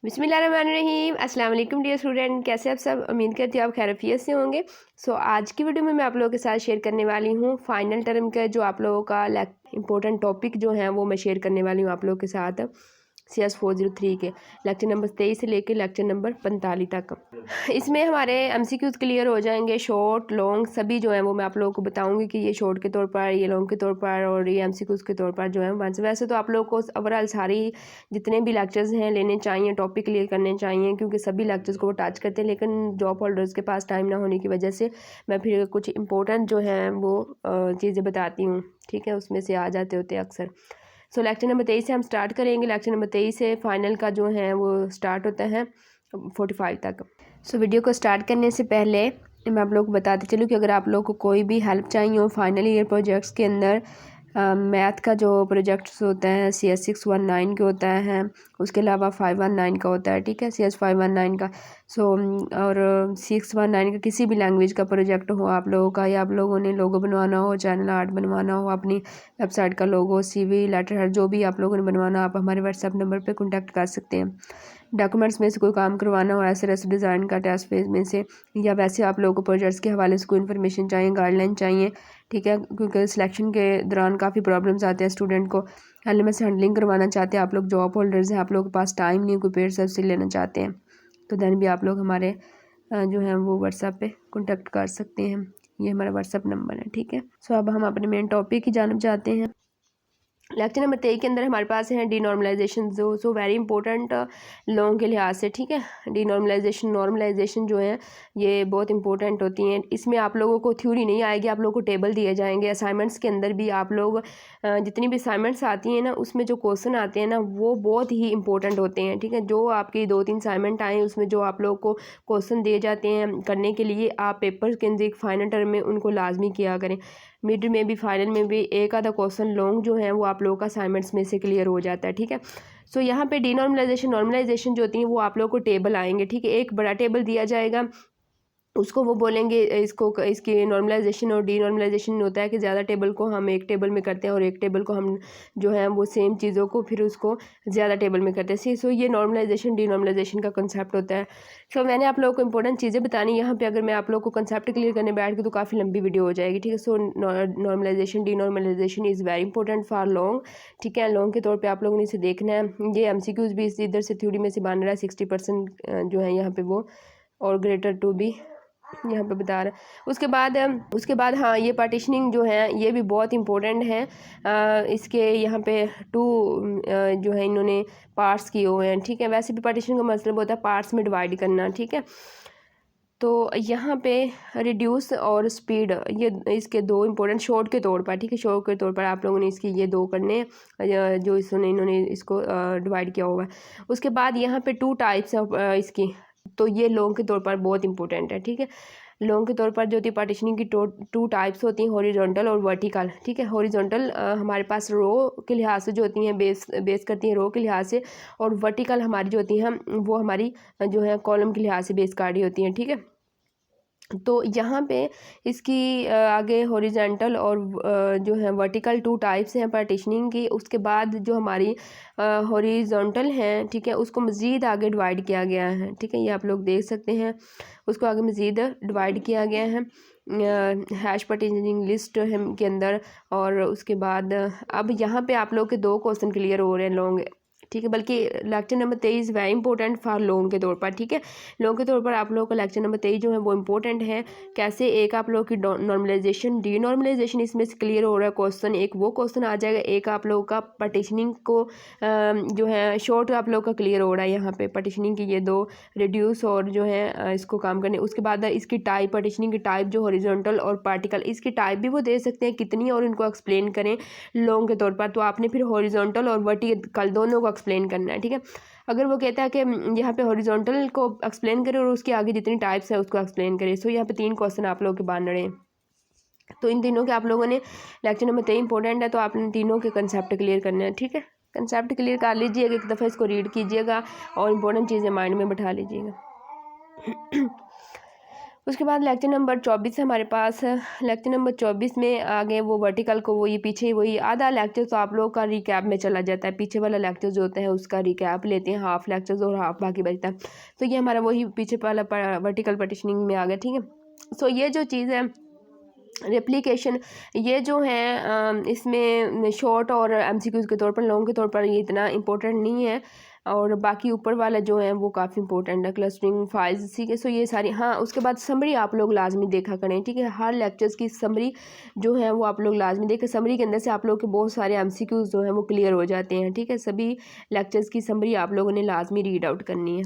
बिस्मिल्लाहिर्रहमानिर्रहीम। अस्सलाम वालेकुम डियर स्टूडेंट, कैसे आप सब। उम्मीद करती हूँ आप खैरियत से होंगे। आज की वीडियो में मैं आप लोगों के साथ शेयर करने वाली हूँ फाइनल टर्म का जो आप लोगों का इंपॉर्टेंट टॉपिक जो है वो मैं शेयर करने वाली हूँ आप लोगों के साथ CS 403 के लेक्चर नंबर 23 से लेकर लेक्चर नंबर 45 तक। इसमें हमारे MCQs क्लियर हो जाएंगे, शॉर्ट लॉन्ग सभी जो है वो मैं आप लोगों को बताऊंगी कि ये शॉर्ट के तौर पर, ये लॉन्ग के तौर पर और ये MCQs के तौर पर जो है वैसे तो आप लोगों को ओवरऑल सारी जितने भी लेक्चर्स हैं लेने चाहिए, टॉपिक क्लियर करने चाहिए, क्योंकि सभी लेक्चर्स को वो टच करते हैं। लेकिन जॉब होल्डर्स के पास टाइम ना होने की वजह से मैं फिर कुछ इंपॉर्टेंट जो है वो चीज़ें बताती हूँ, ठीक है, उसमें से आ जाते होते हैं अक्सर। सो लेक्चर नंबर 23 से हम स्टार्ट करेंगे। लेक्चर नंबर 23 से फाइनल का जो है वो स्टार्ट होता है 45 तक। सो वीडियो को स्टार्ट करने से पहले मैं आप लोग को बताते चलूँ कि अगर आप लोग को कोई भी हेल्प चाहिए हो फाइनल ईयर प्रोजेक्ट्स के अंदर, मैथ का जो प्रोजेक्ट्स होता है CS 619 के होता है, उसके अलावा 519 का होता है, ठीक है, CS 519 का। और 619 का किसी भी लैंग्वेज का प्रोजेक्ट हो आप लोगों का, या आप लोगों ने लोगो बनवाना हो, चैनल आर्ट बनवाना हो, अपनी वेबसाइट का लोगो, CV, लेटर हेड, जो भी आप लोगों ने बनवाना, आप हमारे व्हाट्सएप नंबर पर कॉन्टैक्ट कर सकते हैं। डॉक्यूमेंट्स में से कोई काम करवाना हो, SRS डिज़ाइन का टेस्ट फेज में से, या वैसे आप लोगों को प्रोजेक्ट्स के हवाले से कोई इन्फॉर्मेशन चाहिए, गाइडलाइन चाहिए, ठीक है, क्योंकि सिलेक्शन के दौरान काफ़ी प्रॉब्लम्स आते हैं स्टूडेंट को। LMS हैंडलिंग करवाना चाहते हैं आप लोग, जॉब होल्डर्स हैं, आप लोगों के पास टाइम नहीं, कोई पेड सर्विस लेना चाहते हैं, तो देन भी आप लोग हमारे जो है वो व्हाट्सएप पे कॉन्टैक्ट कर सकते हैं। ये हमारा व्हाट्सएप नंबर है, ठीक है। अब हम अपने मेन टॉपिक की जानब जाते हैं। लेक्चर नंबर 23 के अंदर हमारे पास है denormalisation. So very important long के लिहाज से, ठीक है। डीनॉर्मलाइजेशन, नॉर्मलाइजेशन जो है ये बहुत इंपॉर्टेंट होती हैं। इसमें आप लोगों को थ्योरी नहीं आएगी, आप लोगों को टेबल दिए जाएंगे। असाइनमेंट्स के अंदर भी आप लोग जितनी भी असाइनमेंट्स आती हैं ना, उसमें जो क्वेश्चन आते हैं ना वो बहुत ही इंपॉर्टेंट होते हैं, ठीक है। जो आपकी 2-3 असाइनमेंट आए उसमें जो आप लोग को क्वेश्चन दिए जाते हैं करने के लिए, आप पेपर के अंदर फाइनल टर्म में उनको लाजमी किया करें। मिड में भी, फाइनल में भी एक आधा क्वेश्चन लॉन्ग जो है वो आप लोगों का असाइनमेंट्स में से क्लियर हो जाता है, ठीक है। यहाँ पे डीनॉर्मलाइजेशन, नॉर्मलाइजेशन जो होती है वो आप लोगों को टेबल आएंगे, ठीक है। एक बड़ा टेबल दिया जाएगा, उसको वो बोलेंगे इसकी नॉर्मलाइजेशन और डीनॉर्मलाइजेशन होता है कि ज़्यादा टेबल को हम एक टेबल में करते हैं और एक टेबल को हम जो है वो सेम चीज़ों को फिर उसको ज़्यादा टेबल में करते हैं। ये नॉर्मलाइजेशन डीनॉर्मलाइजेशन का कंसेप्ट होता है। मैंने आप लोगों को इंपॉर्टेंट चीज़ें बतानी यहाँ पे, अगर मैं आप लोगों को कंसेप्ट क्लियर करने बैठ गई तो काफ़ी लंबी वीडियो हो जाएगी, ठीक है। Normalisation, denormalisation is very important for long, ठीक है। लॉन्ग के तौर पर आप लोगों ने इसे देखना है। ये MCQs भी इधर से थ्योरी में से बन रहा है, 60% जो है यहाँ पे वो, और ग्रेटर टू भी यहाँ पे बता रहा है। उसके बाद हाँ, ये पार्टीशनिंग जो है ये भी बहुत इंपॉर्टेंट है। इसके यहाँ पे 2 जो है इन्होंने पार्ट्स किए हुए हैं, ठीक है। वैसे भी पार्टीशनिंग का मतलब होता है पार्ट्स में डिवाइड करना, ठीक है। तो यहाँ पे रिड्यूस और स्पीड, ये इसके 2 इंपॉर्टेंट शॉर्ट के तौर पर, ठीक है। शॉर्ट के तौर पर आप लोगों ने इसकी ये 2 करने जो इन्होंने इसको डिवाइड किया हुआ है। उसके बाद यहाँ पे 2 टाइप्स है इसकी, तो ये लॉन्ग के तौर पर बहुत इंपॉर्टेंट है, ठीक है। लॉन्ग के तौर पर जो होती है पार्टीशनिंग की 2 टाइप्स होती हैं, हॉरिजॉन्टल और वर्टिकल, ठीक है। हॉरिजॉन्टल हमारे पास रो के लिहाज से जो होती हैं, बेस करती हैं रो के लिहाज से, और वर्टिकल हमारी जो होती हैं वो हमारी जो है कॉलम के लिहाज से बेस कर रही होती हैं, ठीक है। तो यहाँ पे इसकी आगे हॉरिजॉन्टल और जो है वर्टिकल 2 टाइप्स हैं पार्टीशनिंग की। उसके बाद जो हमारी हॉरिजॉन्टल हैं, ठीक है, उसको मज़ीद आगे डिवाइड किया गया है, ठीक है। ये आप लोग देख सकते हैं, उसको आगे मज़ीद डिवाइड किया गया है हैश पार्टीशनिंग लिस्ट के अंदर। और उसके बाद अब यहाँ पे आप लोग के 2 क्वेश्चन क्लियर हो रहे हैं लॉन्ग, ठीक है। बल्कि lecture number 23 very important for long के तौर पर, ठीक है। लॉन्ग के तौर पर आप लोगों का लेक्चर नंबर 23 जो है वो इंपॉर्टेंट है। कैसे, एक आप लोगों की नॉर्मलाइजेशन, डीनॉर्मलाइजेशन इसमें से क्लियर हो रहा है क्वेश्चन, एक वो क्वेश्चन आ जाएगा, एक आप लोगों का पार्टीशनिंग को जो है शॉर्ट आप लोगों का क्लियर हो रहा है यहाँ पे। पार्टीशनिंग की ये 2 रिड्यूस और जो है इसको काम करने। उसके बाद इसकी टाइप, पार्टीशनिंग की टाइप जो हॉरिजॉन्टल और पार्टिकल, इसकी टाइप भी वो दे सकते हैं कितनी, और इनको एक्सप्लेन करें लॉन्ग के तौर पर। तो आपने फिर हॉरिजॉन्टल और वर्टिकल दोनों को एक्सप्लेन करना है, ठीक है। अगर वो कहता है कि यहाँ पे हॉरिजॉन्टल को एक्सप्लेन करे और उसके आगे जितनी टाइप्स है उसको एक्सप्लेन करे। यहाँ पे 3 क्वेश्चन आप लोगों के बन रहे हैं। तो इन तीनों के आप लोगों ने, लेक्चर नंबर 23 इंपॉर्टेंट है, तो आपने तीनों के कंसेप्ट क्लियर करने हैं, ठीक है। कंसेप्ट क्लियर कर लीजिएगा, एक दफ़ा इसको रीड कीजिएगा और इम्पोर्टेंट चीज़ें माइंड में बैठा लीजिएगा। उसके बाद लेक्चर नंबर 24 है हमारे पास। लेक्चर नंबर 24 में आगे वो वर्टिकल को, वो ये पीछे वही आधा लेक्चर तो आप लोगों का रिकैप में चला जाता है, पीछे वाला लेक्चर जो होता है उसका रिकैप लेते हैं, हाफ लेक्चर्स और हाफ बाकी बचता है। तो ये हमारा वही पीछे वाला वर्टिकल पार्टीशनिंग में आ गया, ठीक है। सो ये जो चीज़ है रेप्लिकेशन, ये जो है इसमें शॉर्ट और एमसीक्यूज़ के तौर पर, लॉन्ग के तौर पर ये इतना इम्पोर्टेंट नहीं है, और बाकी ऊपर वाला जो है वो काफ़ी इंपॉर्टेंट है, क्लस्टरिंग फाइल्स, ठीक है। सो ये सारी, हाँ उसके बाद समरी आप लोग लाजमी देखा करें, ठीक है। हर लेक्चर्स की समरी जो है वो आप लोग लाजमी देखें। समरी के अंदर से आप लोग के बहुत सारे एमसीक्यूज़ जो हैं वो क्लियर हो जाते हैं, ठीक है। सभी लेक्चर्स की समरी आप लोगों ने लाजमी रीड आउट करनी है।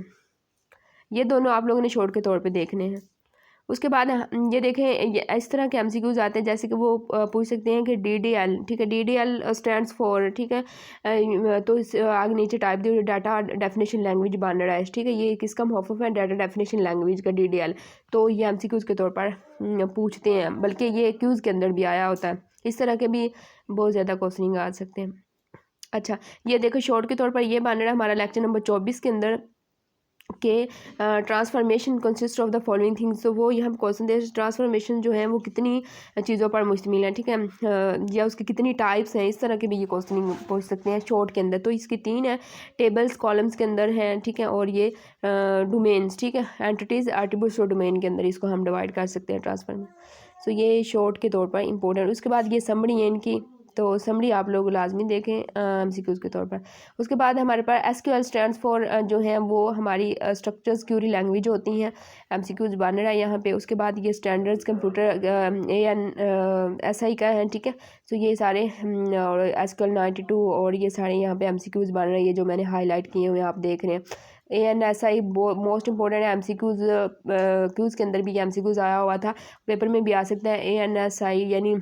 ये दोनों आप लोगों ने शॉर्ट के तौर पर देखने हैं। उसके बाद ये देखें, ये इस तरह के एमसीक्यूज आते हैं, जैसे कि वो पूछ सकते हैं कि डीडीएल, ठीक है, डीडीएल स्टैंड्स फॉर, ठीक है। तो इस आगे नीचे type the data definition language Bangladesh, ठीक है। ये किसका मौफूफ है, डाटा डेफिनेशन लैंग्वेज का डीडीएल। तो ये एमसीक्यूज के तौर पर पूछते हैं, बल्कि ये क्यूज़ के अंदर भी आया होता है। इस तरह के भी बहुत ज़्यादा क्वेश्चनिंग आ सकते हैं। अच्छा, ये देखो शॉर्ट के तौर पर ये बन रहा है हमारा लेक्चर नंबर 24 के अंदर के transformation consist of the following things. तो वो यहाँ क्वेश्चन दे, ट्रांसफॉर्मेशन जो है वो कितनी चीज़ों पर मुश्तमिल है, ठीक है, या उसकी कितनी टाइप्स हैं, इस तरह के भी ये क्वेश्चनिंग पूछ सकते हैं शॉर्ट के अंदर। तो इसकी 3 है, टेबल्स कॉलम्स के अंदर हैं, ठीक है, और ये डोमेन्स, ठीक है, एंटिटीज़ एट्रीब्यूट्स और डोमेन के अंदर इसको हम डिवाइड कर सकते हैं ट्रांसफॉर्मेशन। सो ये शॉर्ट के तौर पर इंपॉर्टेंट। उसके बाद ये समरी है इनकी, तो समरी आप लोग लाजमी देखें एमसीक्यूज़ के तौर पर। उसके बाद हमारे पास एसक्यूएल स्टैंड्स फॉर जो है वो हमारी स्ट्रक्चर्स क्यूरी लैंग्वेज होती हैं, एमसीक्यूज़ बन रहा है यहाँ पे। उसके बाद ये स्टैंडर्ड्स कंप्यूटर ANSI का है, ठीक है। तो ये सारे और एसक्यूएल 92 और ये सारे यहाँ पे एमसीक्यूज़ बन रहे हैं, ये जो मैंने हाईलाइट किए हुए आप देख रहे हैं। ANSI मोस्ट इंपॉर्टेंट है, एमसीक्यूज़ क्यूज़ के अंदर भी एमसीक्यूज़ आया हुआ था, पेपर में भी आ सकता है। ANSI यानी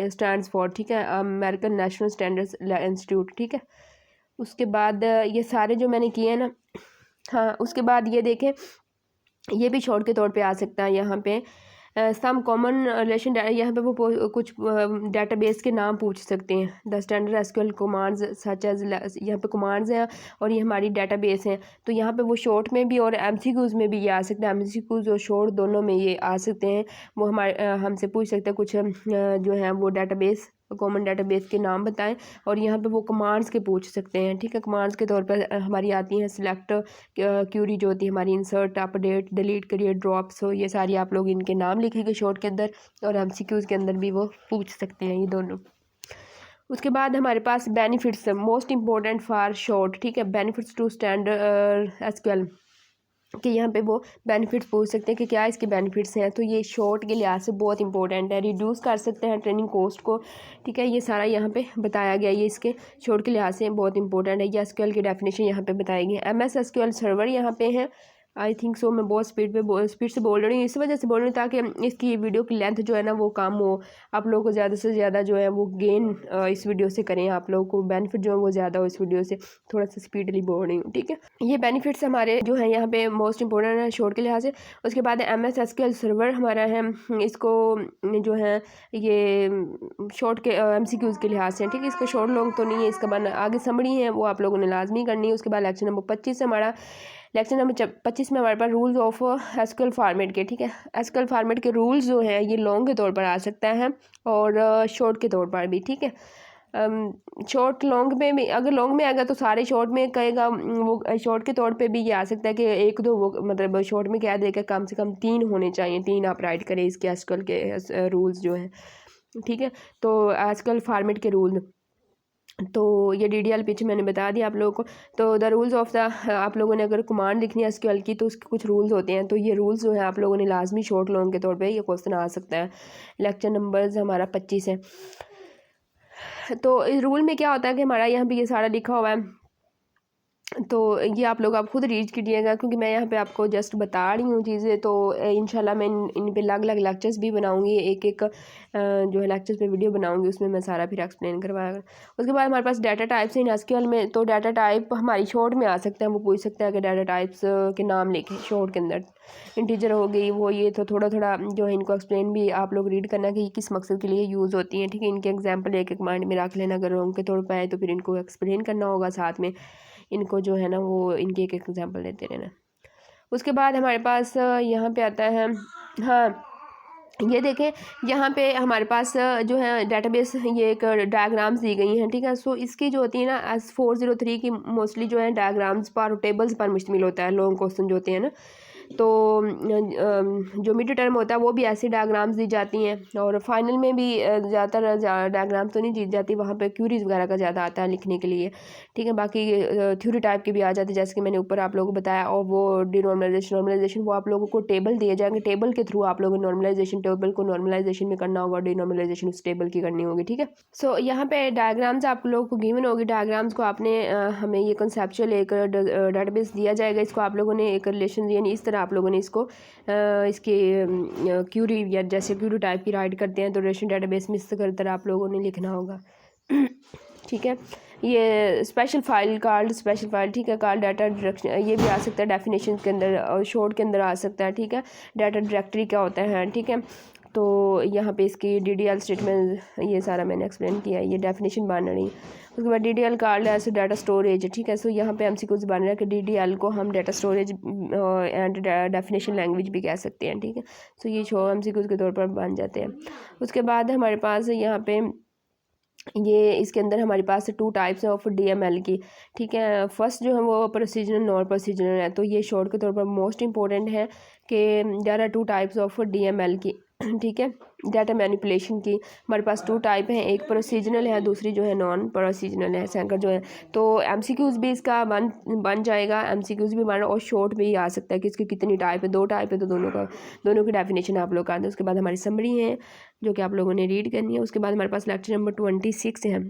स्टैंड्स फॉर, ठीक है, अमेरिकन नेशनल स्टैंडर्ड्स इंस्टीट्यूट, ठीक है। उसके बाद ये सारे जो मैंने किए हैं ना, हाँ उसके बाद ये देखें, ये भी शॉर्ट के तौर पे आ सकता है यहाँ पे। सम कॉमन रिलेशन, यहाँ पे वो कुछ डेटाबेस के नाम पूछ सकते हैं। The standard SQL commands such as, यहाँ पे कमांड्स हैं और ये हमारी डेटाबेस हैं। तो यहाँ पे वो शॉर्ट में भी और एमसीक्यूज़ में भी ये आ सकते हैं, एमसीक्यूज़ और शॉर्ट दोनों में ये आ सकते हैं। वो हमारे हमसे पूछ सकते हैं कुछ जो है वो डेटाबेस, कॉमन डेटाबेस के नाम बताएं, और यहाँ पे वो कमांड्स के पूछ सकते हैं, ठीक है। कमांड्स के तौर पर हमारी आती हैं सिलेक्ट क्यूरी जो होती है हमारी, insert, update, delete, create, drop. So ये सारी आप लोग इनके नाम लिखेंगे शॉर्ट के अंदर, और एमसीक्यूज़ के अंदर भी वो पूछ सकते हैं ये दोनों। उसके बाद हमारे पास benefits, most important for short, ठीक है, बेनिफिट्स टू स्टैंडर्ड एसक्यूएल कि यहाँ पे वो बेनिफिट्स पूछ सकते हैं कि क्या इसके बेनिफिट्स हैं। तो ये शॉर्ट के लिहाज से बहुत इंपॉर्टेंट है, रिड्यूस कर सकते हैं ट्रेनिंग कॉस्ट को, ठीक है। ये सारा यहाँ पे बताया गया, ये इसके शॉर्ट के लिहाज से बहुत इंपॉर्टेंट है। ये एसक्यूएल की डेफिनेशन यहाँ पे बताई गई है। MS SQL सर्वर यहाँ पे है, आई थिंक सो। मैं बहुत स्पीड से बोल रही हूँ, इस वजह से बोल रही हूँ ताकि इसकी वीडियो की लेंथ जो है ना वो कम हो, आप लोगों को ज़्यादा से ज़्यादा जो है वो गेन इस वीडियो से करें, आप लोगों को बेनिफिट जो है वो ज़्यादा हो इस वीडियो से। थोड़ा सा स्पीडली बोल रही हूँ, ठीक है। ये बेनिफिट्स हमारे जो है यहाँ पे मोस्ट इंपॉर्टेंट है शॉर्ट के लिहाज से। उसके बाद MS SQL सर्वर हमारा है, इसको जो है ये शॉर्ट के MCQs के लिहाज से, ठीक है। इसका शॉर्ट लॉन्ग तो नहीं है, इसका बना आगे समरी है वो आप लोगों ने लाजमी करनी है। उसके बाद लेक्चर नंबर 25 हमारा, लेक्चर नंबर 25 में हमारे पास रूल्स ऑफ SQL फॉर्मेट के, ठीक है। SQL फॉर्मेट के रूल्स जो है ये लॉन्ग के तौर पर आ सकता है और शॉर्ट के तौर पर भी, ठीक है। शॉर्ट लॉन्ग में भी, अगर लॉन्ग में आएगा तो सारे शॉर्ट में कहेगा, वो शॉर्ट के तौर पे भी ये आ सकता है कि एक दो वो मतलब शॉर्ट में क्या देगा, कम से कम 3 होने चाहिए, 3 आप राइट करें इसके SQL के रूल्स जो हैं, ठीक है। तो SQL फॉर्मेट के रूल, तो ये DDL पीछे मैंने बता दिया आप लोगों को। तो द रूल्स ऑफ द, आप लोगों ने अगर कमांड लिखनी है SQL की तो उसके कुछ रूल्स होते हैं, तो ये रूल्स जो है आप लोगों ने लाजमी शॉर्ट लॉन्ग के तौर पे ये क्वेश्चन आ सकता है। लेक्चर नंबर्स हमारा 25 है। तो इस रूल में क्या होता है कि हमारा यहाँ पे ये सारा लिखा हुआ है, तो ये आप लोग आप खुद रीड कीजिएगा, क्योंकि मैं यहाँ पे आपको जस्ट बता रही हूँ चीज़ें। तो इंशाल्लाह मैं इन पे अलग अलग लेक्चर्स भी बनाऊँगी, एक एक जो है लेक्चर्स पे वीडियो बनाऊँगी, उसमें मैं सारा फिर एक्सप्लेन करवाऊँगा। उसके बाद हमारे पास डाटा टाइप्स इन SQL में, तो डाटा टाइप हमारी शॉर्ट में आ सकते हैं, वो पूछ सकते हैं कि डाटा टाइप्स के नाम लिखें शॉर्ट के अंदर। इंटीजर हो गई वो, ये तो थोड़ा थोड़ा जो है इनको एक्सप्लेन भी आप लोग रीड करना कि ये किस मकसद के लिए यूज़ होती हैं, ठीक है। इनके एग्जाम्पल एक एक माइंड में रख लेना, अगर रॉन्ग के तौर पर आए तो फिर इनको एक्सप्लेन करना होगा साथ में, इनको जो है ना वो इनके एक एग्जांपल देते रहना। उसके बाद हमारे पास यहाँ पे आता है हाँ, ये देखें यहाँ पे हमारे पास जो है डेटाबेस ये एक डायग्राम्स दी गई हैं, ठीक है। सो इसकी जो होती है ना S403 की मोस्टली जो है डायग्राम्स पर टेबल्स पर मुश्तमिल होता है, लॉन्ग क्वेश्चन जो होते हैं ना। तो जो मिड टर्म होता है वो भी ऐसी डायग्राम्स दी जाती हैं, और फाइनल में भी ज़्यादातर डायग्राम्स तो नहीं दी जाती, वहाँ पे क्यूरीज वगैरह का ज़्यादा आता है लिखने के लिए, ठीक है। बाकी थ्योरी टाइप की भी आ जाती है, जैसे कि मैंने ऊपर आप लोगों को बताया। और वो डिनॉर्मलाइजेशन वो आप लोगों को टेबल दिए जाएंगे, टेबल के थ्रू आप लोगों को नॉर्मलाइजेशन टेबल को नॉर्मलाइजेशन में करना होगा, डिनॉर्मलाइजेशन उस टेबल की करनी होगी, ठीक है। सो यहाँ पे डायग्राम्स आप लोगों को गिवन होगी, डायग्राम्स को आपने हमें ये कंसेप्चुअल एक डेटाबेस दिया जाएगा, इसको आप लोगों ने एक रिलेशन यानी इस तरह आप लोगों ने इसको इसकी क्यूरी या जैसे क्यूरी टाइप की राइट करते हैं तो रिलेशन डेटाबेस में इस तरह आप लोगों ने लिखना होगा, ठीक है। ये special file card special file, ठीक है। कार्ड डाटा डायरेक्शन ये भी आ सकता है डेफिनेशन के अंदर और शॉर्ट के अंदर आ सकता है, ठीक है। डाटा डायरेक्टरी क्या होता है, ठीक है। तो यहाँ पे इसकी DDL स्टेटमेंट ये सारा मैंने एक्सप्लेन किया है, ये डेफिनेशन बन रही। उसके बाद DDL कार्ड ऐसे डाटा स्टोरेज, ठीक है। सो यहाँ पे MCQs बन रहा है कि DDL को हम data storage and definition language भी कह सकते हैं, ठीक है। सो ये MCQs के तौर पर बन जाते हैं। उसके बाद हमारे पास यहाँ पे ये इसके अंदर हमारे पास 2 टाइप्स ऑफ DML की, ठीक है। फर्स्ट जो है वो प्रोसीजरल नॉन प्रोसीजरल है, तो ये शॉर्ट के तौर पर मोस्ट इंपॉर्टेंट है कि there are 2 types of DML key, ठीक है। डाटा मैनिपुलेशन की हमारे पास 2 टाइप हैं, एक प्रोसीजरल है, दूसरी जो है नॉन प्रोसीजरल है, सैंकर जो है। तो MCQs भी इसका बन जाएगा, MCQs भी बन और शॉर्ट भी आ सकता है कि इसकी कितनी टाइप है, 2 टाइप है तो दोनों की डेफिनेशन आप लोग कर दें। उसके बाद हमारी समरी है जो कि आप लोगों ने रीड करनी है। उसके बाद हमारे पास लेक्चर नंबर 26 है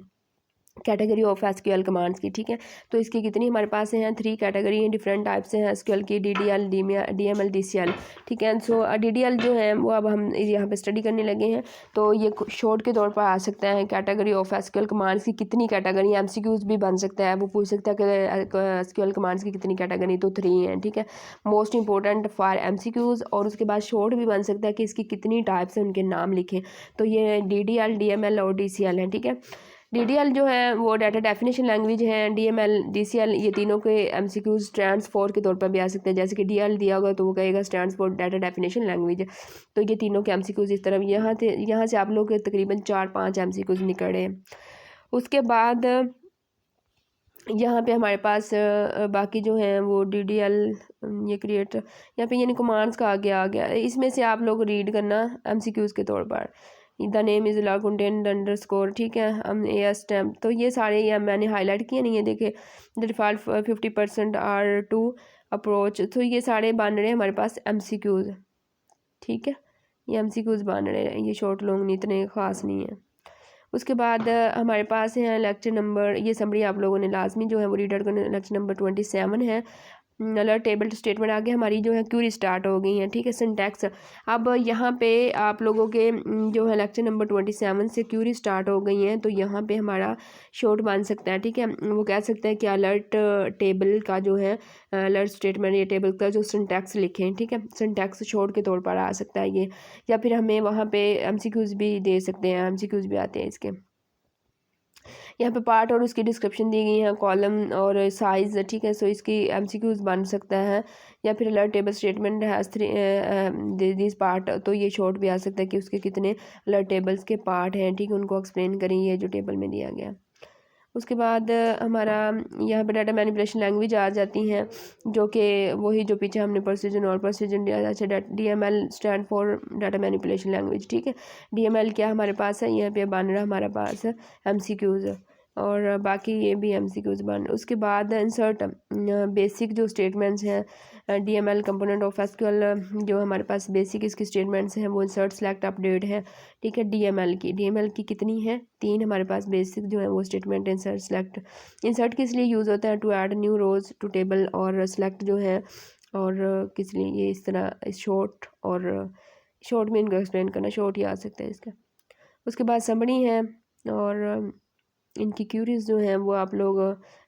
कैटेगरी ऑफ SQL कमांड्स की, ठीक है। तो इसकी कितनी हमारे पास हैं 3 कैटेगरी हैं, डिफरेंट टाइप्स हैं SQL की, DDL DML DCL, ठीक है। सो DDL जो है वो अब हम यहाँ पे स्टडी करने लगे हैं, तो ये शॉर्ट के तौर पर आ सकता है कैटेगरी ऑफ SQL कमांड्स की कितनी कैटेगरी, MCQs भी बन सकता है, वो पूछ सकता है कि SQL कमांड्स की कितनी कैटेगरी, तो 3 हैं, ठीक है। Most important for MCQs। और उसके बाद शॉर्ट भी बन सकता है कि इसकी कितनी टाइप्स हैं उनके नाम लिखें, तो ये DDL DML और DCL है, ठीक है। DDL जो है वो डाटा डेफिनेशन लैंग्वेज है, DML DCL ये तीनों के MCQs स्टैंड्स फॉर के तौर पर भी आ सकते हैं, जैसे कि DL दिया होगा तो वो कहेगा stands for data definition language. तो ये तीनों के MCQs इस तरह यहाँ से आप लोग के तकरीबन 4-5 MCQs निकले हैं। उसके बाद यहाँ पे हमारे पास बाकी जो हैं वो DDL ये क्रिएट यहाँ पे यानी कमांड्स का आ गया इसमें से आप लोग रीड करना MCQs के तौर पर। The name is allow content underscore, ठीक है। हम स्टैम्प तो ये सारे ये मैंने हाईलाइट किए नहीं है, देखे द डिफ़ॉल्ट 50% R2 अप्रोच, तो ये सारे बन रहे हैं हमारे पास MCQs, ठीक है। ये MCQs बन रहे हैं, ये शॉर्ट लॉन्ग नहीं इतने ख़ास नहीं है। उसके बाद हमारे पास है लेक्चर नंबर, ये समरी आप लोगों ने लाजमी जो है वो रीडर करना, लेक्चर नंबर 27 है अलर्ट टेबल स्टेटमेंट आगे हमारी जो है क्यूरी स्टार्ट हो गई है, ठीक है। सिंटैक्स अब यहाँ पे आप लोगों के जो है लेक्चर नंबर 27 से क्यूरी स्टार्ट हो गई हैं, तो यहाँ पे हमारा शॉर्ट बन सकता है, ठीक है। वो कह सकते हैं कि अलर्ट टेबल का जो है अलर्ट स्टेटमेंट या टेबल का जो सिंटैक्स लिखें, ठीक है। सिंटैक्स शॉर्ट के तौर पर आ सकता है ये, या फिर हमें वहाँ पे MCQs भी दे सकते हैं, MCQs भी आते हैं इसके। यहाँ पे पार्ट और उसकी डिस्क्रिप्शन दी गई है, कॉलम और साइज़, ठीक है। सो इसकी MCQs बन सकता है, या फिर alert table statement has 3 this part, तो ये शॉर्ट भी आ सकता है कि उसके कितने अलर्ट टेबल्स के पार्ट हैं, ठीक है, उनको एक्सप्लेन करें ये जो टेबल में दिया गया। उसके बाद हमारा यहाँ पे डाटा मैनिपुलेशन लैंग्वेज आ जाती हैं, जो कि वही जो पीछे हमने प्रोसीजर और प्रोसीजर दिया। अच्छा DML stand for data manipulation language, ठीक है। DML क्या हमारे पास है, यहाँ पे बन रहा हमारे पास MCQs और बाकी ये भी MCQs बन। उसके बाद इंसर्ट बेसिक जो स्टेटमेंट्स हैं DML कंपोनेंट ऑफ SQL, जो हमारे पास बेसिक इसकी स्टेटमेंट्स हैं वो इंसर्ट सेलेक्ट अपडेट है, ठीक है। DML की कितनी है 3 हमारे पास बेसिक जो है वो स्टेटमेंट इंसर्ट सेलेक्ट। इंसर्ट किस लिए यूज़ होता है, to add new rows to table, और सेलेक्ट जो है और किस लिए ये इस तरह शॉर्ट और शॉर्ट में इनको एक्सप्लेन करना, शॉर्ट ही आ सकता है इसका। उसके बाद समरी है और इनकी क्यूरीज जो हैं वो आप लोग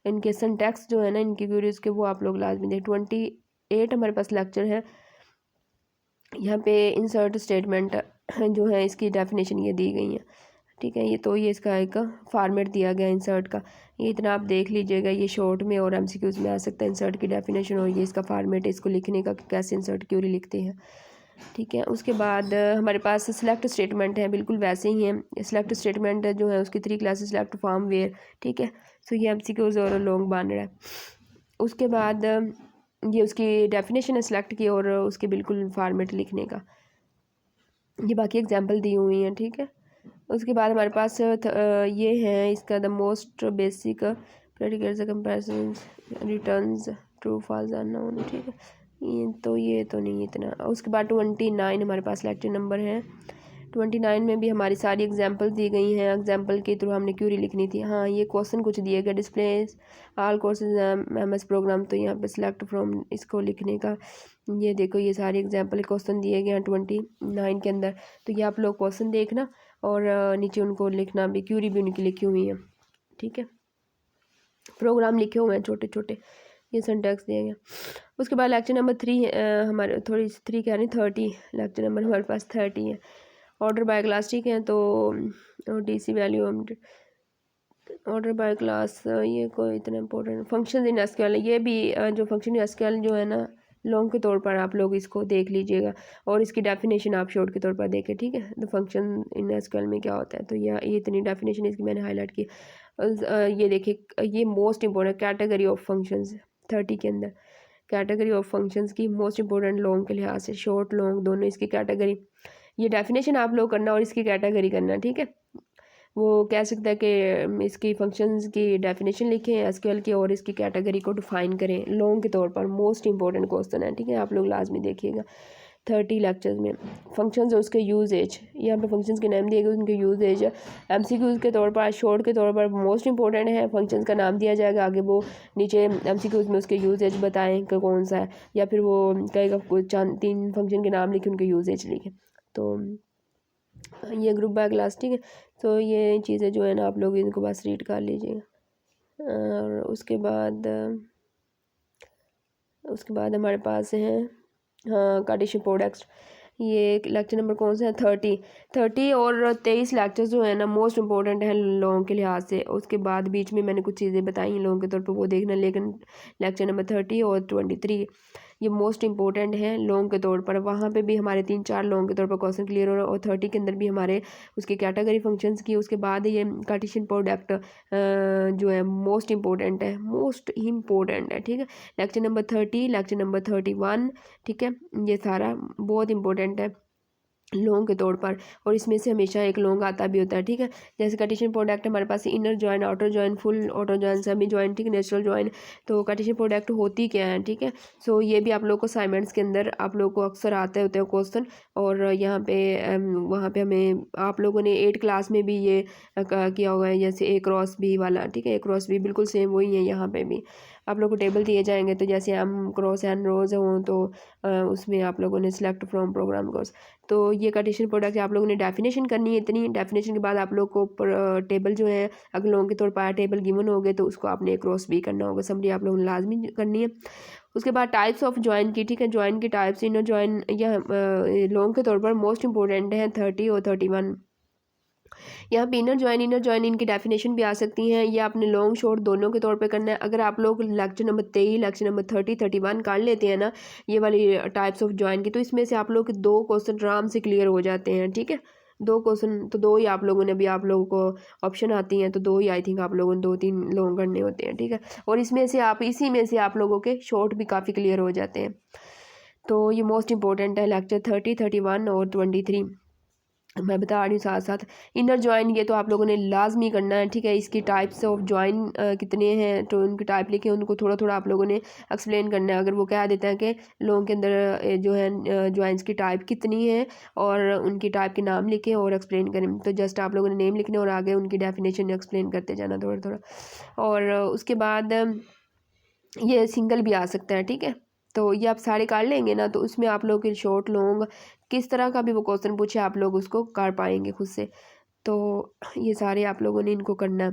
इनके सिंटैक्स जो है ना इनकी क्यूरीज के वो आप लोग लाजमी दें। 28 हमारे पास लेक्चर है, यहाँ पे इंसर्ट स्टेटमेंट जो है इसकी डेफिनेशन ये दी गई है, ठीक है। ये इसका एक फॉर्मेट दिया गया इंसर्ट का, ये इतना आप देख लीजिएगा, ये शॉर्ट में और MCQs में आ सकता है इंसर्ट की डेफिनेशन, और ये इसका फॉर्मेट है इसको लिखने का कि कैसे इंसर्ट क्यूरी लिखते हैं। ठीक है। उसके बाद हमारे पास सिलेक्ट स्टेटमेंट है, बिल्कुल वैसे ही हैं। सिलेक्ट स्टेटमेंट जो है उसकी 3 क्लासेस, सिलेक्ट फॉर्म वेयर, ठीक है। सो ये MCQs और लॉन्ग बाउंडेड है। उसके बाद ये उसकी डेफिनेशन है सिलेक्ट की और उसके बिल्कुल फॉर्मेट लिखने का। ये बाकी एग्जांपल दी हुई हैं, ठीक है। उसके बाद हमारे पास ये है इसका the most basic predicates comparison returns true false unknown, ठीक है। ये तो नहीं इतना। उसके बाद 29 हमारे पास लेक्चर नंबर है। 29 में भी हमारी सारी एग्जांपल दी गई हैं। एग्जांपल के थ्रू हमने क्यूरी लिखनी थी। हाँ, ये क्वेश्चन कुछ दिए गए, डिस्प्ले ऑल कोर्सेज MS प्रोग्राम, तो यहाँ पे सिलेक्ट फ्रॉम इसको लिखने का। ये देखो, ये सारे एग्जांपल क्वेश्चन दिए गए हैं 29 के अंदर। तो ये आप लोग क्वेश्चन देखना और नीचे उनको लिखना भी, क्यूरी भी उनकी लिखी हुई है, ठीक है। प्रोग्राम लिखे हुए हैं छोटे छोटे, ये सिंटैक्स दिया गया। उसके बाद लेक्चर नंबर 3 हमारे, थोड़ी 3 कह रही 30, लेक्चर नंबर हमारे पास 30 है। ऑर्डर बाय क्लास, ठीक है। तो DC value order by class, ये कोई इतना इंपॉर्टेंट फंक्शन इन SQL है। ये भी जो फंक्शन इन SQL जो है ना, लॉन्ग के तौर पर आप लोग इसको देख लीजिएगा और इसकी डेफिनेशन आप शॉर्ट के तौर पर देखें, ठीक है। तो फंक्शन इन SQL में क्या होता है, तो ये इतनी डेफिनेशन इसकी मैंने हाईलाइट की। ये देखिए, ये most important category of functions 30 के अंदर, कैटेगरी ऑफ फंक्शंस की मोस्ट इंपॉर्टेंट लॉन्ग के लिहाज से, शॉर्ट लॉन्ग दोनों इसकी कैटेगरी। ये डेफिनेशन आप लोग करना और इसकी कैटेगरी करना, ठीक है। वो कह सकता है कि इसकी फंक्शंस की डेफिनेशन लिखें SQL की और इसकी कैटेगरी को डिफाइन करें लॉन्ग के तौर पर। मोस्ट इंपॉर्टेंट क्वेश्चन है, ठीक है। आप लोग लाजमी देखिएगा 30 लेक्चर्स में। फंक्शंस और उसके यूजेज, यहाँ पे फंक्शंस के नाम दिए गए, उनके यूजेज MCQs के तौर पर, शॉर्ट के तौर पर मोस्ट इंपॉर्टेंट है। फंक्शंस का नाम दिया जाएगा, आगे वो नीचे MCQs में उसके यूजेज बताएं कि कौन सा है, या फिर वो कहेगा कुछ 3 फंक्शन के नाम लिखे, उनके यूजेज लिखें। तो ये ग्रुप बाय क्लास, ठीक है। तो ये चीज़ें जो है ना, आप लोग इनको बस रीड कर लीजिएगा। और उसके बाद हमारे पास है, हाँ, कार्टेशियन प्रोडक्ट्स। ये लेक्चर नंबर कौन सा है, 30 और 23 लेक्चर्स जो है ना मोस्ट इंपॉर्टेंट है लॉन्ग के लिहाज से। उसके बाद बीच में मैंने कुछ चीज़ें बताई हैं लॉन्ग के तौर पे, वो देखना। लेकिन लेक्चर नंबर 30 और 23 ये मोस्ट इंपॉर्टेंट है लॉन्ग के तौर पर। वहाँ पे भी हमारे 3-4 लॉन्ग के तौर पर क्वेश्चन क्लियर हो रहा है, और 30 के अंदर भी हमारे उसकी कैटेगरी फंक्शंस की। उसके बाद ये कार्टेशियन प्रोडक्ट जो है मोस्ट इंपॉर्टेंट है, ठीक है। लेक्चर नंबर 30, लेक्चर नंबर 31, ठीक है। ये सारा बहुत इंपॉर्टेंट है लॉन्ग के तौर पर, और इसमें से हमेशा एक लॉन्ग आता भी होता है, ठीक है। जैसे कार्टेशियन प्रोडक्ट हमारे पास inner join, outer join, full outer join, semi join, ठीक है, नेचुरल जॉइन। तो कार्टेशियन प्रोडक्ट होती क्या है, ठीक है। सो ये भी आप लोग को असाइनमेंट्स के अंदर आप लोग को अक्सर आते होते हैं क्वेश्चन। और यहाँ पे वहाँ पे हमें आप लोगों ने 8 क्लास में भी ये किया हुआ है, जैसे A×B वाला, ठीक है। A×B बिल्कुल सेम वही है। यहाँ पे भी आप लोग को टेबल दिए जाएंगे, तो जैसे M×N रोज हों, तो उसमें आप लोगों ने सिलेक्ट फ्रॉम प्रोग्राम कोर्स। तो ये कार्टेशियन प्रोडक्ट आप लोगों ने डेफिनेशन करनी है। इतनी डेफिनेशन के बाद आप लोग को टेबल जो है, अगर लॉन्ग के तौर पर टेबल गिवन हो गए, तो उसको आपने A×B करना होगा। समरी आप लोगों ने लाजमी करनी है। उसके बाद टाइप्स ऑफ जॉइन की, ठीक है। जॉइन की टाइप्स, इनर जॉइन या लॉन्ग के तौर पर मोस्ट इंपॉर्टेंट है 30 और 31। यहाँ पे इनर जॉइन इनकी डेफिनेशन भी आ सकती हैं। ये आपने लॉन्ग शॉर्ट दोनों के तौर पे करना है। अगर आप लोग लेक्चर नंबर 23, लेक्चर नंबर 30, 31 कर लेते हैं ना, ये वाली टाइप्स ऑफ जॉइन की, तो इसमें से आप लोग के 2 क्वेश्चन आराम से क्लियर हो जाते हैं, ठीक है। 2 क्वेश्चन तो 2 ही आप लोगों ने, अभी आप लोगों को ऑप्शन आती हैं तो 2 ही आई थिंक आप लोगों ने 2-3 लॉन्ग करने होते हैं, ठीक है। और इसी में से आप लोगों के शॉर्ट भी काफ़ी क्लियर हो जाते हैं। तो ये मोस्ट इंपॉर्टेंट है लेक्चर 30, 31 और 23। मैं बता रही हूँ साथ साथ इनर जॉइन, ये तो आप लोगों ने लाजमी करना है, ठीक है। इसकी टाइप्स ऑफ जॉइन कितने हैं, तो उनके टाइप लिखे, उनको थोड़ा थोड़ा आप लोगों ने एक्सप्लेन करना है। अगर वो कह देते हैं कि लोगों के अंदर जो है जॉइंस की टाइप कितनी है और उनकी टाइप के नाम लिखें और एक्सप्लेन करें, तो जस्ट आप लोगों ने नेम लिखने और आगे उनकी डेफिनेशन एक्सप्लेन करते जाना थोड़ा थोड़ा। और उसके बाद ये सिंगल भी आ सकता है, ठीक है। तो ये आप सारे कर लेंगे ना, तो उसमें आप लोग के शॉर्ट लॉन्ग किस तरह का भी वो क्वेश्चन पूछे, आप लोग उसको कर पाएंगे खुद से। तो ये सारे आप लोगों ने इनको करना है।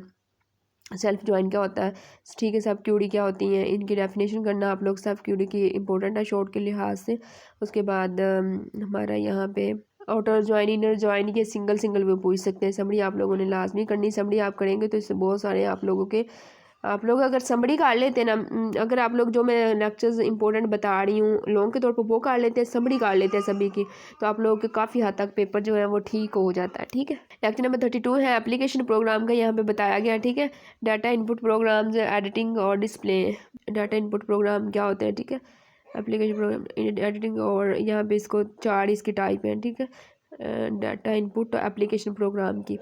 सेल्फ जॉइन क्या होता है, ठीक है। सब क्यूडी क्या होती हैं, इनकी डेफिनेशन करना आप लोग। सब क्यूडी की इंपॉर्टेंट है शॉर्ट के लिहाज से। उसके बाद हमारा यहाँ पे आउटर जॉइन, इनर जॉइन, ये सिंगल भी पूछ सकते हैं। समरी आप लोगों ने लाजमी करनी। समरी आप करेंगे तो इससे बहुत सारे आप लोगों के आप लोग अगर समरी काट लेते हैं ना, अगर आप लोग जो मैं लेक्चर्स इंपॉर्टेंट बता रही हूँ लॉन्ग के तौर पर वो काट लेते हैं, समरी काट लेते हैं सभी की, तो आप लोगों के काफ़ी हद तक पेपर जो है वो ठीक हो जाता है। ठीक है, लेक्चर नंबर 32 है एप्लीकेशन प्रोग्राम का, यहाँ पे बताया गया। ठीक है, डाटा इनपुट प्रोग्राम्स, एडिटिंग और डिस्प्ले। डाटा इनपुट प्रोग्राम क्या होते हैं? ठीक है, एप्लीकेशन प्रोग्राम, एडिटिंग, और यहाँ पे इसको 4 इसकी टाइप हैं। ठीक है, डाटा इनपुट एप्लीकेशन प्रोग्राम की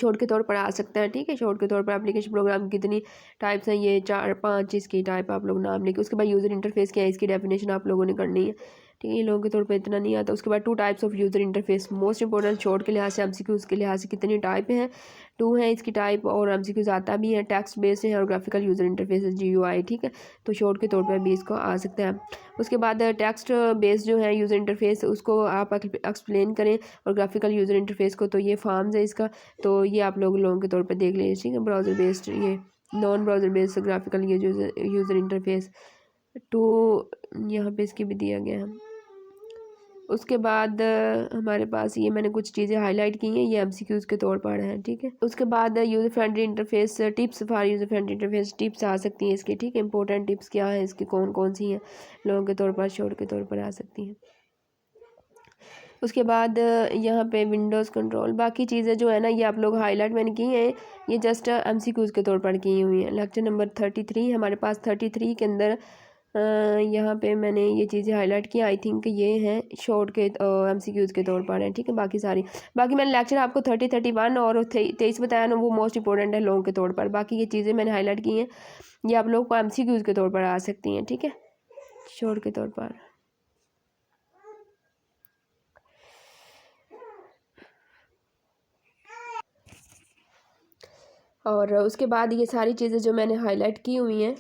शॉर्ट के तौर पर आ सकता है। ठीक है, शॉर्ट के तौर पर एप्लीकेशन प्रोग्राम की कितनी टाइप्स हैं, ये 4-5 इसकी टाइप आप लोग नाम लेके, उसके बाद यूज़र इंटरफेस क्या है इसकी डेफिनेशन आप लोगों ने करनी है। ठीक है, ये लोगों के तौर पे इतना नहीं आता। उसके बाद 2 types of user interface, most important short के लिहाज से, एमसीक्यूज़ के लिहाज से कितनी टाइप हैं? 2 है इसकी टाइप, और एमसीक्यूज़ आता भी है, टेक्स्ट बेस्ड है और ग्राफिकल यूज़र इंटरफेस GUI। ठीक है, तो शॉर्ट के तौर पर भी इसको आ सकता है। उसके बाद टेक्स्ट बेस्ड जो है यूज़र इंटरफेस, उसको आप एक्सप्लेन करें, और ग्राफिकल यूज़र इंटरफेस को, तो ये फॉर्म्स है इसका, तो ये आप लोगों के तौर पर देख लीजिए। ठीक है, ब्राउज़र बेस्ड, ये नॉन ब्राउज़र बेस्ड ग्राफिकल ये यूज़र इंटरफेस, तो यहाँ पे इसकी भी दिया गया है। उसके बाद हमारे पास ये मैंने कुछ चीज़ें हाईलाइट की हैं, ये एमसीक्यूज़ के तौर पर हैं। ठीक है, उसके बाद user friendly interface tips for user friendly interface, tips आ सकती हैं इसकी। ठीक है, इंपॉर्टेंट टिप्स क्या है इसकी, कौन कौन सी हैं, लोगों के तौर पर, शॉर्ट के तौर पर आ सकती हैं। उसके बाद यहाँ पे विंडोज़ कंट्रोल, बाकी चीज़ें जो है ना ये आप लोग हाईलाइट मैंने की हैं, ये जस्ट एमसीक्यूज़ के तौर पर की हुई हैं। लेक्चर नंबर 33 हमारे पास, 33 के अंदर यहाँ पे मैंने ये चीज़ें हाईलाइट की, आई थिंक ये हैं शॉर्ट के एमसीक्यूज़ के तौर पर हैं। ठीक है, बाकी सारी, बाकी मैंने लेक्चर आपको 30, 31 और 23 बताया ना, वो मोस्ट इंपॉर्टेंट है लॉन्ग के तौर पर। बाकी ये चीज़ें मैंने हाईलाइट की हैं, ये आप लोग को एमसीक्यूज़ के तौर पर आ सकती हैं। ठीक है, शॉर्ट के तौर पर। और उसके बाद ये सारी चीज़ें जो मैंने हाईलाइट की हुई हैं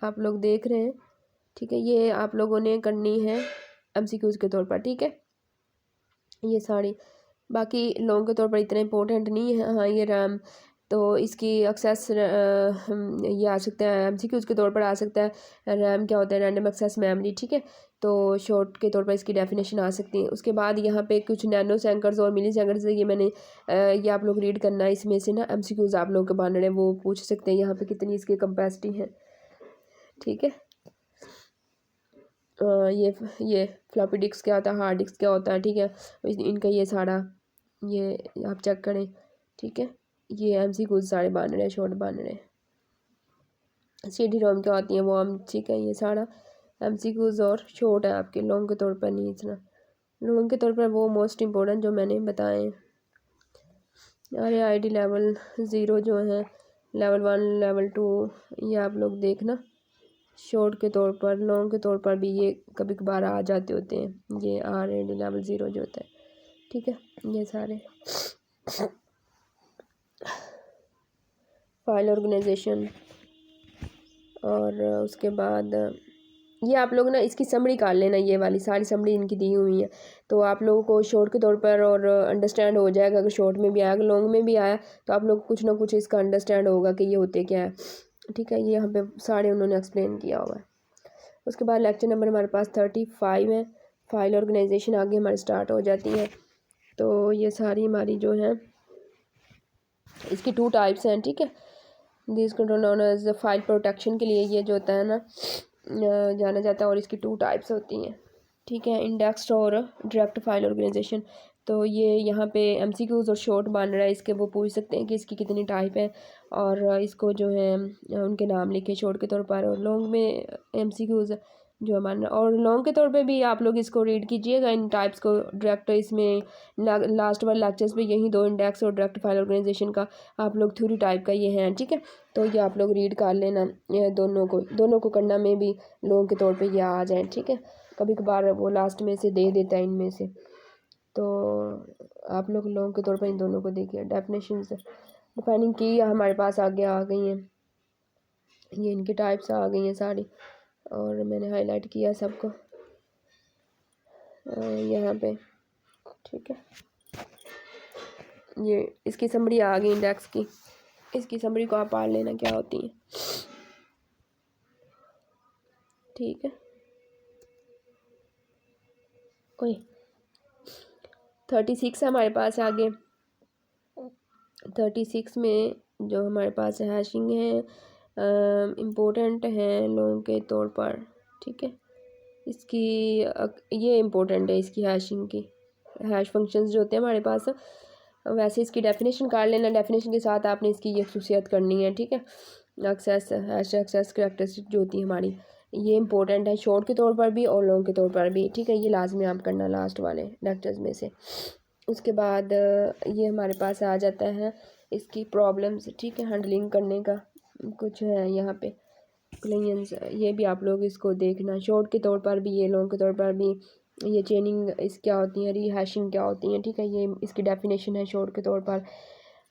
आप लोग देख रहे हैं। ठीक है, ये आप लोगों ने करनी है एमसीक्यूज़ के तौर पर। ठीक है, ये सारी, बाकी लॉन्ग के तौर पर इतना इंपॉर्टेंट नहीं है। हाँ, ये रैम, तो इसकी एक्सेस ये आ सकता है एमसीक्यूज़ के तौर पर आ सकता है। रैम क्या होता है? Random access memory. ठीक है, तो शॉर्ट के तौर पर इसकी डेफिनेशन आ सकती है। उसके बाद यहाँ पे कुछ नैनो सेकंड्स और मिली सेकंड्स, ये मैंने ये आप लोग रीड करना है, इसमें से ना एमसीक्यूज़ आप लोग के बन रहे हैं, वो पूछ सकते हैं यहाँ पे कितनी इसकी कैपेसिटी है। ठीक है, ये फ्लॉपी डिस्क क्या होता है, हार्ड डिस्क क्या होता है। ठीक है, इनका ये सारा ये आप चेक करें। ठीक है, ये एमसीक्यूज़ सारे बन रहे हैं, शॉर्ट बन रहे हैं। CD-ROM क्या होती है वो हम, ठीक है, ये सारा एमसीक्यूज़ और शॉर्ट है आपके, लॉन्ग के तौर पर नहीं इतना। लॉन्ग के तौर पर वो मोस्ट इंपॉर्टेंट जो मैंने बताए। अरे ID लेवल 0 जो है, लेवल 1 लेवल 2, ये आप लोग देखना। शॉर्ट के तौर पर, लॉन्ग के तौर पर भी ये कभी कभार आ जाते होते हैं, ये RD लेवल 0 जो होता है। ठीक है, ये सारे फाइल ऑर्गेनाइजेशन, और उसके बाद ये आप लोग ना इसकी समरी कर लेना, ये वाली सारी समरी इनकी दी हुई है, तो आप लोगों को शॉर्ट के तौर पर और अंडरस्टैंड हो जाएगा। अगर शॉर्ट में भी आया, अगर लॉन्ग में भी आया, तो आप लोग कुछ ना कुछ इसका अंडरस्टैंड होगा कि ये होते क्या है। ठीक है, ये यहाँ पे सारे उन्होंने एक्सप्लेन किया हुआ है। उसके बाद लेक्चर नंबर हमारे पास 35 है, फाइल ऑर्गेनाइजेशन आगे हमारी स्टार्ट हो जाती है। तो ये सारी हमारी जो है इसकी 2 टाइप्स हैं। ठीक है, this control known as file protection के लिए ये जो होता है ना जाना जाता है, और इसकी 2 टाइप्स होती हैं। ठीक है, इंडेक्स्ड और डायरेक्ट फाइल ऑर्गेनाइजेशन, तो ये यहाँ पे एमसीक्यूज़ और शॉर्ट बन रहा है इसके, वो पूछ सकते हैं कि इसकी कितनी टाइप है, और इसको जो है उनके नाम लिखे शॉर्ट के तौर पर, और लॉन्ग में एमसीक्यूज़ जो हमारा, और लॉन्ग के तौर पे भी आप लोग इसको रीड कीजिएगा इन टाइप्स को। डायरेक्ट इसमें लास्ट वाले लेक्चर्स में यही 2 इंडेक्स और डायरेक्ट फाइल ऑर्गेनाइजेशन का आप लोग थ्योरी टाइप का ये हैं। ठीक है, तो ये आप लोग रीड कर लेना, ये दोनों को करना में भी लॉन्ग के तौर पे ये आ जाए। ठीक है, कभी कभार वो लास्ट में से दे देता है इनमें से, तो आप लोग लॉन्ग के तौर पर इन दोनों को देखिए। डेफिनेशंस डिफाइनिंग की हमारे पास आगे आ गई हैं, ये इनकी टाइप्स आ गई हैं सारी, और मैंने हाईलाइट किया सबको यहाँ पे। ठीक है, ये इसकी समरी आ गई इंडेक्स की, इसकी समरी को आप पढ़ लेना क्या होती है। ठीक है, कोई 36 है हमारे पास आगे। 36 में जो हमारे पास हैशिंग है इम्पोर्टेंट है लोगों के तौर पर, ठीक है। इसकी ये इम्पोर्टेंट है इसकी हैशिंग की, हैश फंक्शंस जो होते हैं हमारे पास। वैसे इसकी डेफिनेशन कर लेना, डेफिनेशन के साथ आपने इसकी ये खसूसियत करनी है, ठीक है। एक्सेस हैश एक्सेस करैक्टरिस्टिक जो होती है हमारी, ये इंपॉर्टेंट है शॉर्ट के तौर पर भी और लॉन्ग के तौर पर भी, ठीक है। ये लाजमी आप करना लास्ट वाले लेक्चर्स में से। उसके बाद ये हमारे पास आ जाता है इसकी प्रॉब्लम्स, ठीक है, हैंडलिंग करने का कुछ है यहाँ पे क्लियंस। ये भी आप लोग इसको देखना शॉर्ट के तौर पर भी, ये लॉन्ग के तौर पर भी। ये चेनिंग इस क्या होती है, रीहैशिंग क्या होती है, ठीक है। ये इसकी डेफिनेशन है शॉर्ट के तौर पर।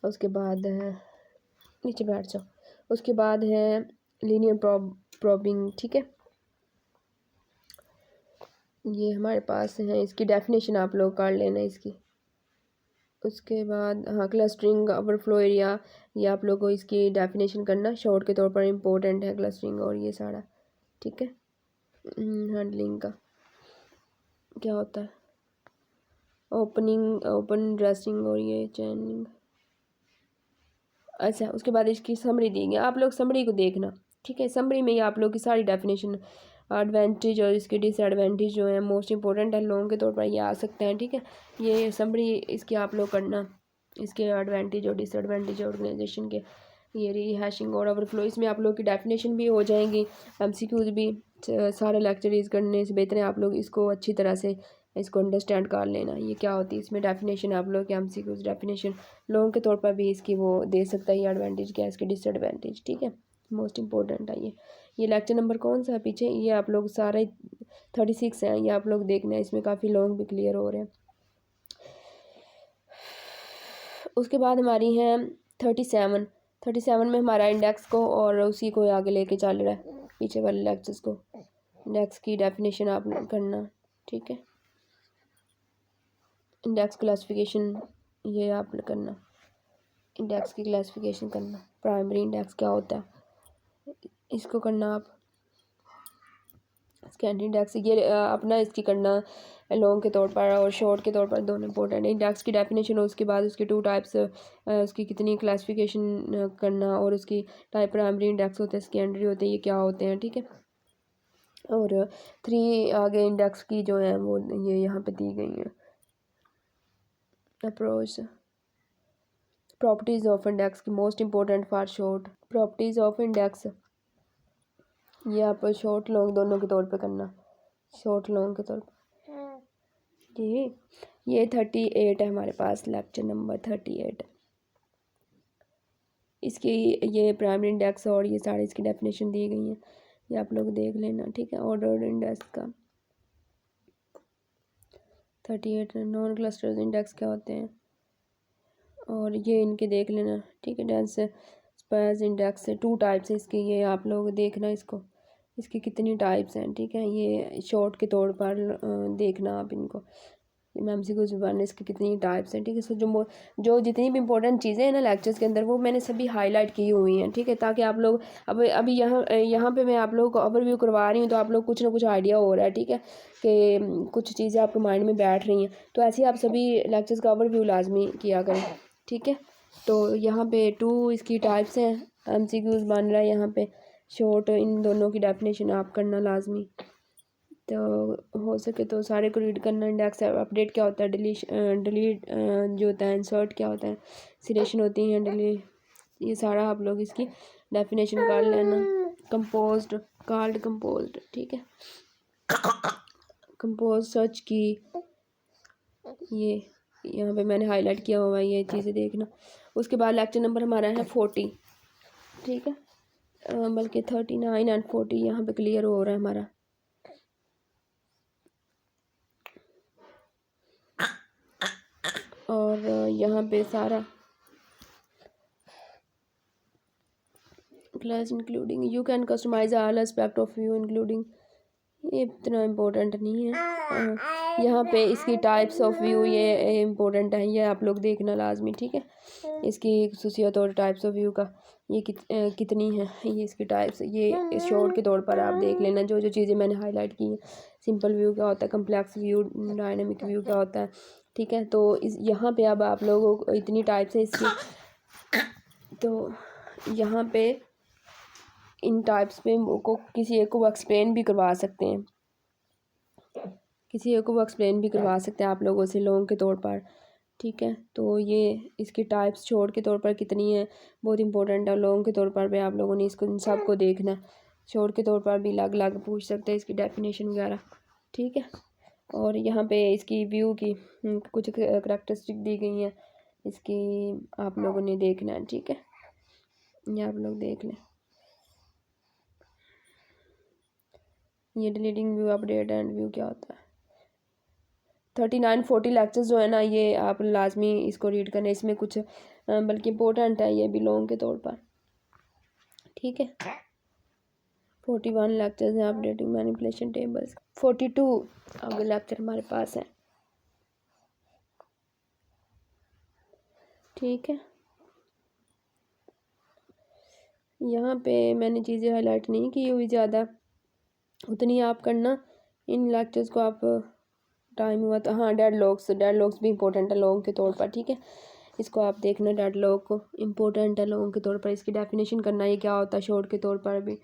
उसके बाद नीचे बैठ जाओ। उसके बाद है लीनियर प्रॉबिंग, ठीक है। ये हमारे पास है, इसकी डेफिनेशन आप लोग कर लेना इसकी। उसके बाद हाँ क्लस्टरिंग ओवरफ्लो एरिया, ये आप लोग को इसकी डेफिनेशन करना शॉर्ट के तौर पर इम्पोर्टेंट है क्लस्टरिंग और ये सारा, ठीक है। हैंडलिंग का क्या होता है, ओपनिंग ओपन ड्रेसिंग और ये चैनिंग। अच्छा, उसके बाद इसकी समरी दी गई, आप लोग समरी को देखना, ठीक है। समरी में ये आप लोग की सारी डेफिनेशन, एडवांटेज और इसके डिसएडवांटेज जो है मोस्ट इंपॉर्टेंट है लोगों के तौर पर ये आ सकते हैं, ठीक है। ये समरी इसकी आप लोग करना, इसके एडवांटेज और डिसएडवांटेज ऑर्गेनाइजेशन के, ये रीहैशिंग और ओवरफ्लो, इसमें आप लोग की डेफिनेशन भी हो जाएंगी, एमसीक्यूज भी। सारे लेक्चर करने से बेहतर है आप लोग इसको अच्छी तरह से इसको अंडरस्टैंड कर लेना, ये क्या होती है इसमें डेफिनेशन। आप लोग के एमसीक्यूज डेफिनेशन लोगों के तौर पर भी इसकी वो दे सकता है, ये एडवांटेज क्या है इसके डिसएडवांटेज, ठीक है। मोस्ट इंपॉर्टेंट है ये लेक्चर नंबर कौन सा है पीछे, ये आप लोग सारे 36 हैं, ये आप लोग देखना है, इसमें काफ़ी लॉन्ग भी क्लियर हो रहे हैं। उसके बाद हमारी है 37 में हमारा इंडेक्स को और उसी को आगे लेके चल रहा है पीछे वाले लेक्चर्स को। इंडेक्स की डेफिनेशन आप करना, ठीक है। इंडेक्स क्लासिफिकेशन ये आप करना, इंडेक्स की क्लासिफिकेशन करना, प्राइमरी इंडेक्स क्या होता है इसको करना आप। सेकेंडरी इंडेक्स ये अपना इसकी करना लॉन्ग के तौर पर और शॉर्ट के तौर पर दोनों इंपॉर्टेंट है। इंडेक्स की डेफिनेशन, उसके बाद उसके 2 टाइप्स, उसकी कितनी क्लासिफिकेशन करना और उसकी टाइप प्राइमरी इंडेक्स होते हैं, सेकेंडरी होते हैं, ये क्या होते हैं, ठीक है। और 3 आगे इंडेक्स की जो है वो ये यहाँ पे दी गई हैं। अप्रोच प्रॉपर्टीज़ ऑफ इंडेक्स की most important for short, properties of index ये आप शॉर्ट लॉन्ग दोनों के तौर पे करना, शॉर्ट लॉन्ग के तौर पे। ये 38 है हमारे पास, लेक्चर नंबर 38। इसकी ये प्राइमरी इंडेक्स और ये सारी इसकी डेफिनेशन दी गई हैं, ये आप लोग देख लेना, ठीक है। ऑर्डर्ड इंडेक्स का 38 नॉन क्लस्टर्स इंडेक्स क्या होते हैं और ये इनके देख लेना, ठीक है। डेंस स्पाइस इंडेक्स 2 टाइप्स है इसके, ये आप लोग देखना इसको, इसकी कितनी टाइप्स हैं, ठीक है। ये शॉर्ट के तौर पर देखना आप इनको, एमसीक्यू ज़ुबान इसकी कितनी टाइप्स हैं, ठीक है। सो जो जितनी भी इंपॉर्टेंट चीज़ें हैं ना लेक्चर्स के अंदर वो मैंने सभी हाईलाइट की हुई हैं, ठीक है, ताकि आप लोग अभी यहाँ पे मैं आप लोगों को ओवरव्यू करवा रही हूँ तो आप लोग कुछ ना कुछ आइडिया हो रहा है, ठीक है, कि कुछ चीज़ें आपके माइंड में बैठ रही हैं। तो ऐसे ही आप सभी लेक्चर्स का ओवरव्यू लाजमी किया करें, ठीक है। तो यहाँ पे 2 इसकी टाइप्स हैं, एमसीक्यूज बन रहा है यहाँ पे शॉर्ट, इन दोनों की डेफिनेशन आप करना लाजमी। तो हो सके तो सारे को रीड करना। इंडेक्स अपडेट क्या होता है, डिलीट जो होता है, इंसर्ट क्या होता है, सिलेक्शन होती है, डिलीट, ये सारा आप लोग इसकी डेफिनेशन कर लेना। कंपोज्ड कॉल्ड कंपोज्ड, ठीक है। कंपोज सर्च की ये यहाँ पे मैंने हाईलाइट किया हुआ है, ये चीज़ें देखना। उसके बाद लेक्चर नंबर हमारा है 40, ठीक है, बल्कि 39 एंड 40 यहाँ पे क्लियर हो रहा है हमारा। और यहाँ पे सारा class including you can customize all aspect of view including, ये इतना इम्पोर्टेंट नहीं है। यहाँ पे इसकी टाइप्स ऑफ व्यू ये इम्पोर्टेंट है, ये आप लोग देखना लाजमी, ठीक है। इसकी खसूसियत और टाइप्स ऑफ व्यू का ये कितनी है, ये इसकी टाइप्स, ये शॉर्ट के तौर पर आप देख लेना जो चीज़ें मैंने हाईलाइट की हैं। सिंपल व्यू क्या होता है, कम्प्लेक्स व्यू, डायनेमिक व्यू क्या होता है, ठीक है। तो इस यहाँ पे अब आप लोगों को इतनी टाइप्स है इसकी, तो यहाँ पे इन टाइप्स में को किसी एक को एक्सप्लेन भी करवा सकते हैं, आप लोगों से लोगों के तौर पर, ठीक है। तो ये इसकी टाइप्स छोड़ के तौर पर कितनी है बहुत इंपॉर्टेंट है। लोगों के तौर पर भी आप लोगों ने इसको इन सब को देखना है, छोड़ के तौर पर भी अलग अलग पूछ सकते हैं इसकी डेफिनेशन वगैरह, ठीक है। और यहाँ पे इसकी व्यू की कुछ करैक्टरिस्टिक दी गई हैं, इसकी आप लोगों ने देखना है, ठीक है। ये आप लोग देख लें, ये deleting view, update and view क्या होता है। 39-40 लेक्चर्स जो है ना, ये आप लाजमी इसको रीड करना, इसमें कुछ बल्कि इम्पोर्टेंट है ये भी लोगों के तौर पर, ठीक है। 41 लेक्चर्स हैं अपडेटिंग मैनिपुलेशन टेबल्स। 42 अब लेक्चर हमारे पास है, ठीक है। यहाँ पे मैंने चीज़ें हाईलाइट नहीं की हुई ज़्यादा, उतनी आप करना इन लेक्चर्स को। आप टाइम हुआ तो हाँ, डेड लॉक्स भी इम्पोर्टेंट है लोगों के तौर पर, ठीक है। इसको आप देखना, डेड लॉक को इम्पोर्टेंट है लोगों के तौर पर, इसकी डेफिनेशन करना ये क्या होता है शॉर्ट के तौर पर भी।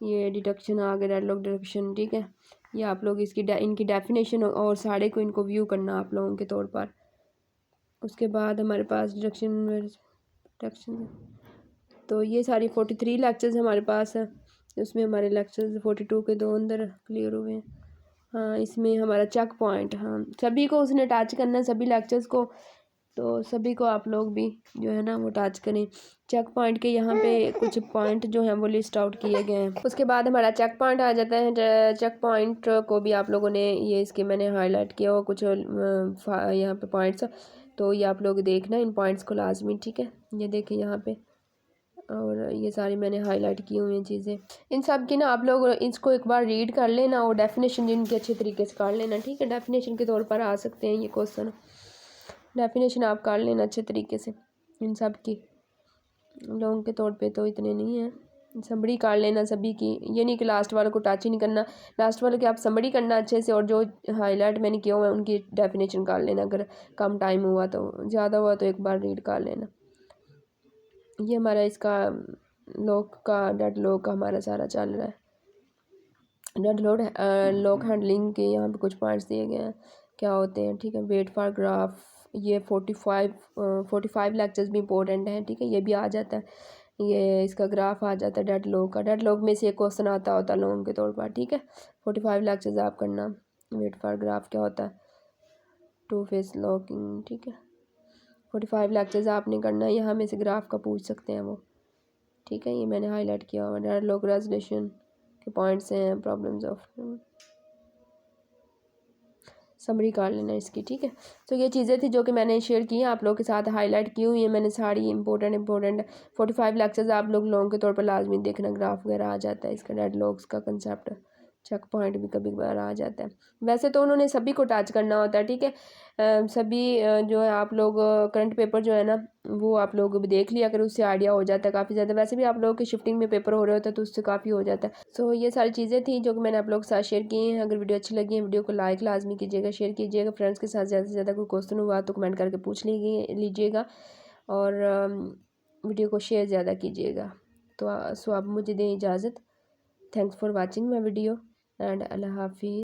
ये डिडक्शन आ गया, डेड लॉक डिडक्शन, ठीक है। ये आप लोग इसकी इनकी डेफिनेशन और सारे को इनको व्यू करना आप लोगों के तौर पर। उसके बाद हमारे पास डिडक्शन, तो ये सारी 43 लेक्चर्स हमारे पास है। उसमें हमारे लेक्चर्स 42 के 2 अंदर क्लियर हुए हैं। हाँ, इसमें हमारा चेक पॉइंट, हाँ सभी को उसने टच करना है, सभी लेक्चर्स को, तो सभी को आप लोग भी जो है ना वो टच करें। चेक पॉइंट के यहाँ पे कुछ पॉइंट जो हैं वो लिस्ट आउट किए गए हैं। उसके बाद हमारा चेक पॉइंट आ जाता है। चेक पॉइंट को भी आप लोगों ने ये इसके मैंने हाईलाइट किया हुआ कुछ यहाँ पे पॉइंट्स, तो ये आप लोग देखना इन पॉइंट्स को लाजमी, ठीक है। ये देखें यहाँ पे, और ये सारी मैंने हाईलाइट की हुई हैं चीज़ें। इन सब की ना आप लोग इसको एक बार रीड कर लेना और डेफिनेशन जिनकी अच्छे तरीके से कर लेना, ठीक है। डेफिनेशन के तौर पर आ सकते हैं ये क्वेश्चन, डेफिनेशन आप कर लेना अच्छे तरीके से इन सब की। लोगों के तौर पे तो इतने नहीं है, समरी कर लेना सभी की, ये नहीं कि लास्ट वाले को टच ही नहीं करना। लास्ट वाले की आप समरी करना अच्छे से, और जो हाईलाइट मैंने किया हुआ है उनकी डेफिनेशन कर लेना। अगर कम टाइम हुआ तो, ज़्यादा हुआ तो एक बार रीड कर लेना। ये हमारा इसका लॉक का, डेड लॉक का हमारा सारा चल रहा है। डेड लॉक हैंडलिंग के यहाँ पे कुछ पॉइंट्स दिए गए हैं क्या होते हैं, ठीक है। वेट फॉर ग्राफ, ये 45 लेक्चर्स भी इंपॉर्टेंट हैं, ठीक है। ये भी आ जाता है, ये इसका ग्राफ आ जाता है डेड लॉक का। डेड लॉक में से एक क्वेश्चन आता होता है लोगों के तौर पर, ठीक है। 45 लेक्चर्स आप करना। वेट फॉर ग्राफ क्या होता है, टू फेस लॉकिंग, ठीक है। 45 लेक्चर्स आपने करना है, यहाँ में से ग्राफ का पूछ सकते हैं वो, ठीक है। ये मैंने हाईलाइट किया हुआ। डेड लॉक रेजोल्यूशन के पॉइंट्स हैं, प्रॉब्लम्स ऑफ, समरी कर लेना इसकी, ठीक है। तो ये चीज़ें थी जो कि मैंने शेयर की हैं आप लोगों के साथ, हाईलाइट की हुई हैं मैंने सारी इंपॉर्टेंट 45 लेक्चर्स आप लोगों के तौर पर लाजमी देखना। ग्राफ वगैरह आ जाता है इसका, डेड लॉक्स का कंसेप्ट, चेक पॉइंट भी कभी कभार आ जाता है। वैसे तो उन्होंने सभी को टच करना होता है, ठीक है। सभी जो है आप लोग करंट पेपर जो है ना वो आप लोग भी देख लिया, अगर उससे आइडिया हो जाता है काफ़ी ज़्यादा। वैसे भी आप लोगों के शिफ्टिंग में पेपर हो रहे होते हैं तो उससे काफ़ी हो जाता है। सो ये सारी चीज़ें थी जो कि मैंने आप लोगों के साथ शेयर की हैं। अगर वीडियो अच्छी लगी है वीडियो को लाइक लाजमी कीजिएगा, शेयर कीजिएगा फ्रेंड्स के साथ। ज़्यादा से ज़्यादा कोई क्वेश्चन हुआ तो कमेंट करके पूछ लीजिएगा, और वीडियो को शेयर ज़्यादा कीजिएगा। तो सो आप मुझे दें इजाज़त। Thanks for watching my video and अल्लाह हाफिज़।